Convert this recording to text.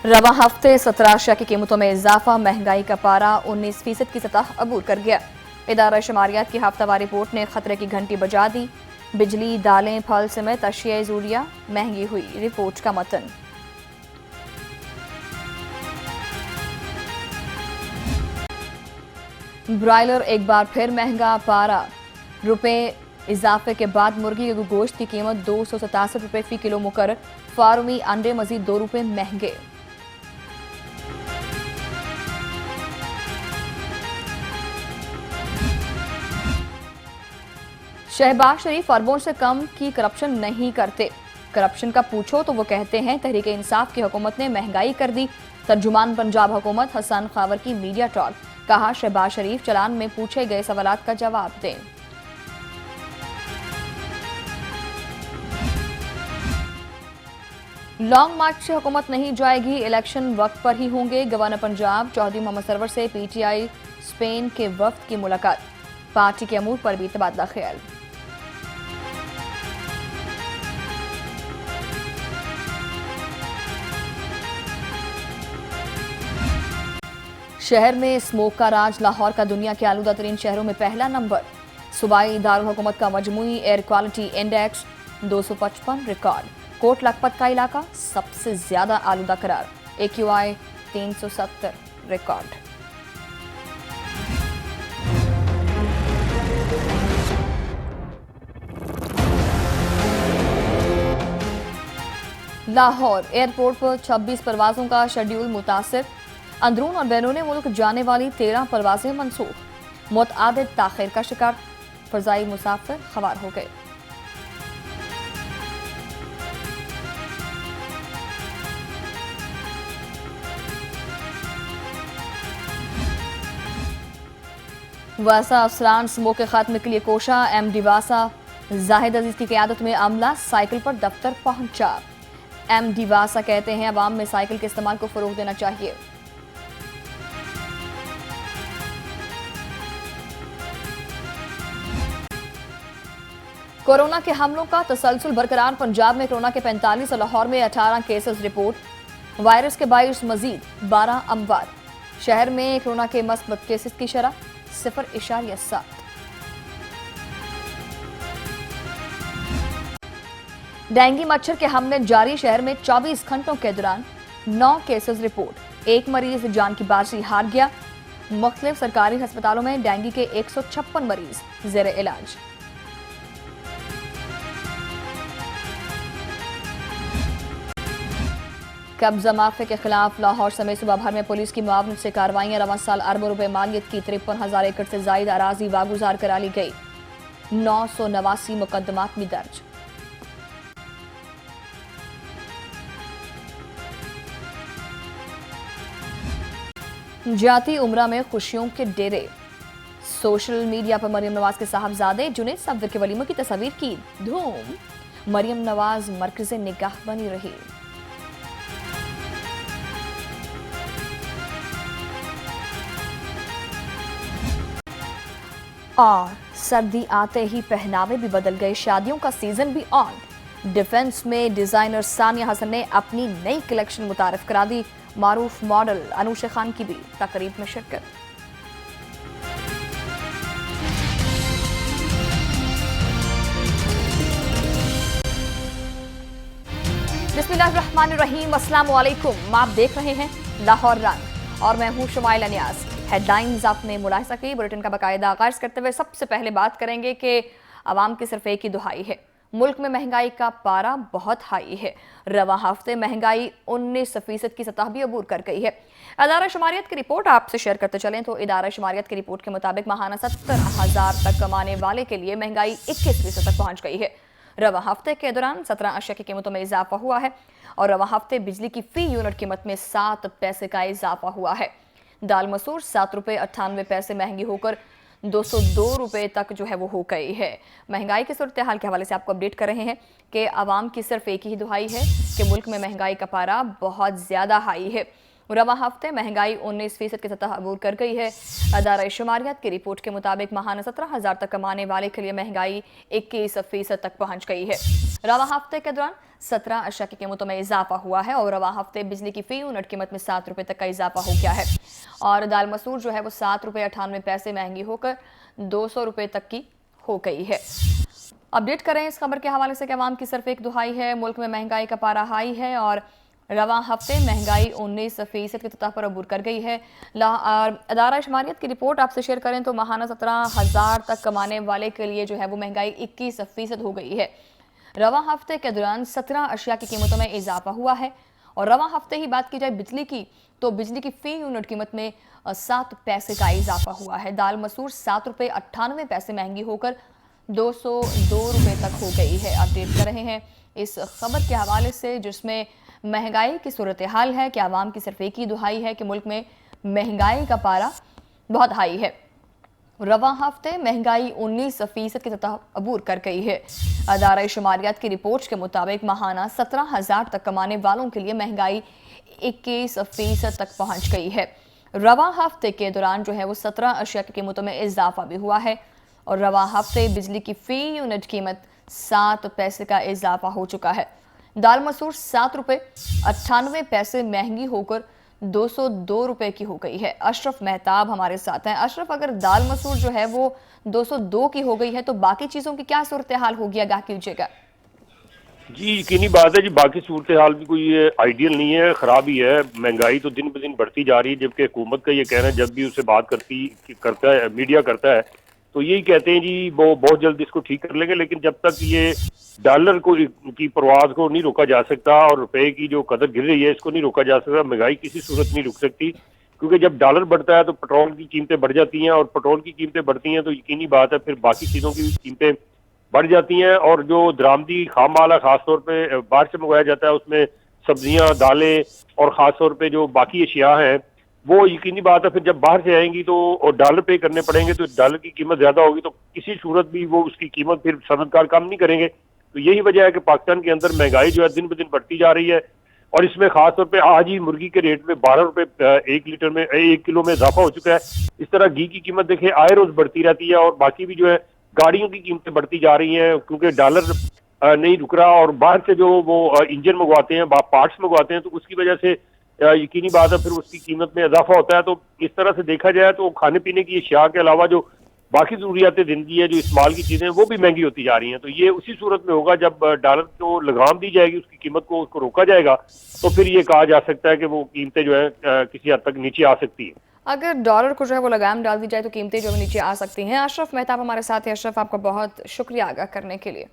रवा हफ्ते 17 अशिया की कीमतों में इजाफा, महंगाई का पारा 19% की सतह अबूर कर गया। इदारा शुमारियात की हफ्तावार रिपोर्ट ने खतरे की घंटी बजा दी। बिजली, दालें, फल समेत अशियाए ज़रूरिया महंगी हुई। रिपोर्ट का मतन। ब्रायलर एक बार फिर महंगा, पारा रुपए इजाफे के बाद मुर्गी के गोश्त की कीमत 267 रुपए फी किलो मुकर्रर। फार्मी अंडे मजीद 2 रुपए महंगे। शहबाज शरीफ अरबों से कम की करप्शन नहीं करते। करप्शन का पूछो तो वो कहते हैं तहरीक इंसाफ की हुकूमत ने महंगाई कर दी। तर्जुमान पंजाब हुकूमत हसन खावर की मीडिया टॉक। कहा, शहबाज शरीफ चलान में पूछे गए सवालात का जवाब दें। लॉन्ग मार्च से हुकूमत नहीं जाएगी, इलेक्शन वक्त पर ही होंगे। गवर्नर पंजाब चौधरी मोहम्मद सरवर से पीटीआई स्पेन के वफ्द की मुलाकात। पार्टी के अमूर पर भी तबादला ख्याल। शहर में स्मोक का राज, लाहौर का दुनिया के आलूदा तरीन शहरों में पहला नंबर। सूबाई दारुल हुकूमत का मजमूई air quality index 255 record. Kot Lakhpat का इलाका सबसे ज्यादा आलूदा करार, AQI 370 रिकॉर्ड। लाहौर एयरपोर्ट पर 26 परवाजों का शेड्यूल मुतासिर। अंदरून और बैरून मुल्क जाने वाली 13 परवाजें मनसूख। मुतआदिद ताखिर का शिकार फजाई मुसाफिर खवार हो गए। वासा अफसरान स्मोक के खात्मे के लिए कोशा। MD वासा जाहिद अजीज की क़यादत में अमला साइकिल पर दफ्तर पहुंचा। MD वासा कहते हैं अवाम में साइकिल के इस्तेमाल को फरोग देना चाहिए। कोरोना के हमलों का तसलसल बरकरार। पंजाब में कोरोना के 45 और लाहौर में 18 केसेस रिपोर्ट। वायरस के 22 मजीद 12 अमवात। शहर में कोरोना के मस्बत केसेस की शरह 0.7। डेंगू मच्छर के हमले जारी। शहर में 24 घंटों के दौरान 9 केसेस रिपोर्ट। एक मरीज जान की बाजी हार गया। मुख्तलिफ सरकारी अस्पतालों में डेंगू के 156 मरीज जेर इलाज। कब्जा माफिया के खिलाफ लाहौर समेत सूबा भर में पुलिस की मुआवनत से कार्रवाइयां। रवां साल अरबों रुपए मालियत की 53,000 एकड़ से जायद अराजी वागुजार करा ली गई। 989 मुकदमात भी दर्ज। जाती उम्रा में खुशियों के डेरे। सोशल मीडिया पर मरियम नवाज के साहबजादे जुनैद सफदर के वलीमों की तस्वीर की धूम। मरियम नवाज मरकज़े निगाह बनी रही। और सर्दी आते ही पहनावे भी बदल गए। शादियों का सीजन भी ऑन। डिफेंस में डिजाइनर सानिया हसन ने अपनी नई कलेक्शन मुतारिफ करा दी। मारूफ मॉडल अनुशा खान की भी तकरीब में शिरकत। बिस्मिल्लाहिर्रहमानिर्रहीम, अस्सलाम वालेकुम। आप देख रहे हैं लाहौर रंग और मैं हूं शुमाइला नियाज। हेडलाइंस आपने मुलाहिजा की। बुलेटिन का बाकायदा आगाज करते हुए सबसे पहले बात करेंगे कि आवाम की सिर्फ एक ही दुहाई है। मुल्क में महंगाई का पारा बहुत हाई है। रवा हफ्ते महंगाई 19% की सतह भी अबूर कर गई है। इदारा शुमारियत की रिपोर्ट आपसे शेयर करते चलें तो इदारा शुमारियत की रिपोर्ट के मुताबिक माहाना 70,000 तक कमाने वाले के लिए महंगाई 21% तक पहुंच गई है। रवा हफ्ते के दौरान 17 अशिया की कीमतों में इजाफा हुआ है और रवा हफ्ते बिजली की फी यूनिट कीमत में 7 पैसे का इजाफा हुआ है। दाल मसूर 7 रुपये 98 पैसे महंगी होकर 202 रुपये तक जो है वो हो गई है। महंगाई की सूरत हाल के हवाले से आपको अपडेट कर रहे हैं कि आवाम की सिर्फ एक ही दुहाई है कि मुल्क में महंगाई का पारा बहुत ज्यादा हाई है। रवा हफ्ते महंगाई 19% की सतह अबूर कर गई है। अदारा शुमारियात की रिपोर्ट के मुताबिक माहाना 17,000 तक कमाने वाले के लिए महंगाई 21% तक पहुंच गई है। रवा हफ्ते के दौरान 17 अशिया की कीमतों में इजाफा हुआ है और रवा हफ्ते बिजली की फी यूनिट कीमत में 7 रुपए तक का इजाफा हो गया है और दाल मसूर जो है वो 7 रुपए 98 पैसे महंगी होकर 200 रुपए तक की हो गई है। अपडेट करें इस खबर के हवाले से कि अवाम की सिर्फ एक दुहाई है, मुल्क में महंगाई का पारा हाई है और रवा हफ्ते महंगाई 19% की सतह पर अबूर कर गई है। अदारा शुमारियत की रिपोर्ट आपसे शेयर करें तो माहाना 17,000 तक कमाने वाले के लिए जो है वो महंगाई 21% हो गई है। रवा हफ्ते के दौरान 17 अशिया की कीमतों में इजाफा हुआ है और रवा हफ्ते ही बात की जाए बिजली की तो बिजली की फी यूनिट कीमत में 7 पैसे का इजाफा हुआ है। दाल मसूर 7 रुपये 98 पैसे महंगी होकर 202 रुपये तक हो गई है। अपडेट कर रहे हैं इस खबर के हवाले से जिसमें महंगाई की सूरत हाल है कि आवाम की सिर्फ एक ही दुहाई है कि मुल्क में महंगाई का पारा बहुत हाई है। रवा हफ्ते महंगाई 19% की सतह अबूर कर गई है। अदारा शुमारियात की रिपोर्ट के मुताबिक माहाना 17,000 तक कमाने वालों के लिए महंगाई 21% तक पहुंच गई है। रवा हफ्ते के दौरान जो है वो 17 अशिया की कीमतों में इजाफा भी हुआ है और रवा हफ्ते बिजली की फी यूनिट कीमत 7 पैसे का इजाफा हो चुका है। दाल मसूर 7 रुपये 98 पैसे महंगी होकर 202 रुपए की हो गई है। अशरफ मेहताब हमारे साथ हैं। अशरफ, अगर दाल मसूर जो है वो 202 की हो गई है तो बाकी चीज़ों की क्या सूरत हाल होगी, आगाह कीजिएगा। जी यकीनी बात है जी, बाकी सूरत हाल भी कोई आइडियल नहीं है, खराब ही है। महंगाई तो दिन ब दिन बढ़ती जा रही है, जबकि हुकूमत का ये कहना है, जब भी उससे बात करता है मीडिया करता है तो यही कहते हैं जी वो बहुत जल्द इसको ठीक कर लेंगे। लेकिन जब तक ये डॉलर को की परवाज को नहीं रोका जा सकता और रुपए की जो कदर गिर रही है इसको नहीं रोका जा सकता, महंगाई किसी सूरत नहीं रुक सकती। क्योंकि जब डॉलर बढ़ता है तो पेट्रोल की कीमतें बढ़ जाती हैं और पेट्रोल की कीमतें बढ़ती हैं तो यकीनी बात है फिर बाकी चीज़ों की कीमतें बढ़ जाती हैं। और जो दरामदी खाम माल है खासतौर पर बाहर से मंगवाया जाता है उसमें सब्जियाँ, दालें और ख़ासतौर पर जो बाकी अशिया हैं वो यकीनी बात है फिर जब बाहर से आएंगी तो और डॉलर पे करने पड़ेंगे तो डॉलर की कीमत ज्यादा होगी तो किसी सूरत भी वो उसकी कीमत फिर सनदकार कम नहीं करेंगे। तो यही वजह है कि पाकिस्तान के अंदर महंगाई जो है दिन ब दिन बढ़ती जा रही है और इसमें खासतौर पे आज ही मुर्गी के रेट में 12 रुपए 1 किलो में इजाफा हो चुका है। इस तरह घी की कीमत देखिए आए रोज बढ़ती रहती है और बाकी भी जो है गाड़ियों की कीमतें बढ़ती जा रही हैं क्योंकि डॉलर नहीं रुक रहा और बाहर से जो वो इंजन मंगवाते हैं, पार्ट्स मंगवाते हैं तो उसकी वजह से यकीनी बात है फिर उसकी कीमत में इजाफा होता है। तो इस तरह से देखा जाए तो खाने पीने की अशिया के अलावा जो बाकी जरूरियात जिंदगी है, जो इस्तेमाल की चीजें वो भी महंगी होती जा रही हैं। तो ये उसी सूरत में होगा जब डॉलर को लगाम दी जाएगी, उसकी कीमत को उसको रोका जाएगा तो फिर ये कहा जा सकता है कि वो कीमतें जो है किसी हद तक नीचे आ सकती है। अगर डॉलर को जो है वो लगाम डाल दी जाए तो कीमतें जो है नीचे आ सकती हैं। अशरफ मेहताब हमारे साथ हैं। अशरफ, आपका बहुत शुक्रिया आगाह करने के लिए।